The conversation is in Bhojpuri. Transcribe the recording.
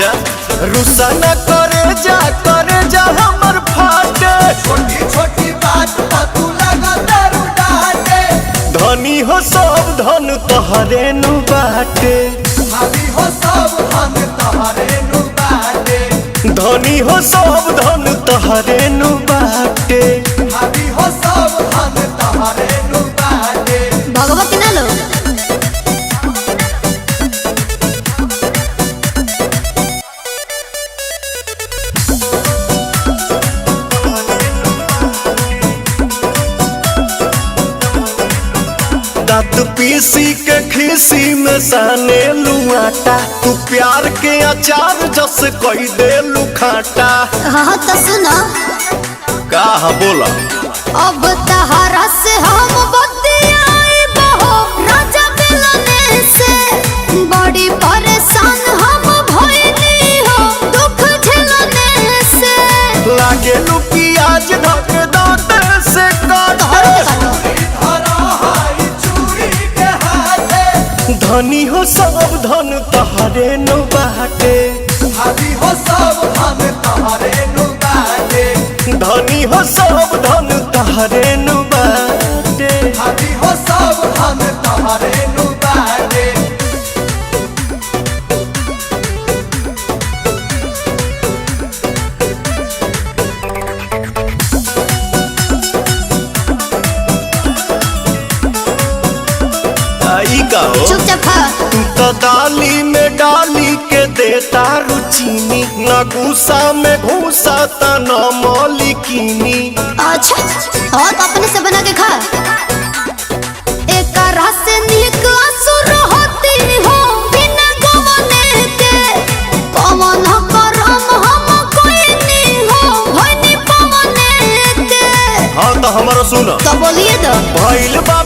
अच्छा रुसा न करे जा हमर फाटे छोटी छोटी बात पर तू लगा दारू डाटे। धनी हो सब धन तोहरे नु बाटे भाभी हो सब हम तोहरे नु बाटे। धनी हो सब धन तोहरे नु बाटे भाभी हो सब हम तोहरे नु बाटे। भगवती ना लो दांत पीसी के खीसी में साने लुआटा तू प्यार के अचार जस कोई दे लुखाटा। हाँ तो सुनो का बोला अब तहरा से हम बतियाई बहो राजा मिलने से बड़ी परेशान हम भइली हो दुख झेलने से। लागे लू प्याज ढक दांत से काट धरा हाई चूड़ी के हाथे। धनी हो सब धन तोहरे नु बाटे भाभी हो सब हम तोहरे नु बाटे। धनी हो सब धन तोहरे नु बाटे। भाभी हो सब हम तोहरे नु बाटे। आई का हो चुपचाप खा। तू तो दाली में डाली के देता रुचीनी न गुस्सा में घूसा त न मौलिकीनी। अच्छा और अपने से बना के खा। एक रस निक असुर होती हो बिना गवने के पवन करम हम कोई नहीं हो होनी पवने के। हाँ तो हमारा सुन तो बोलिए तो भइल बा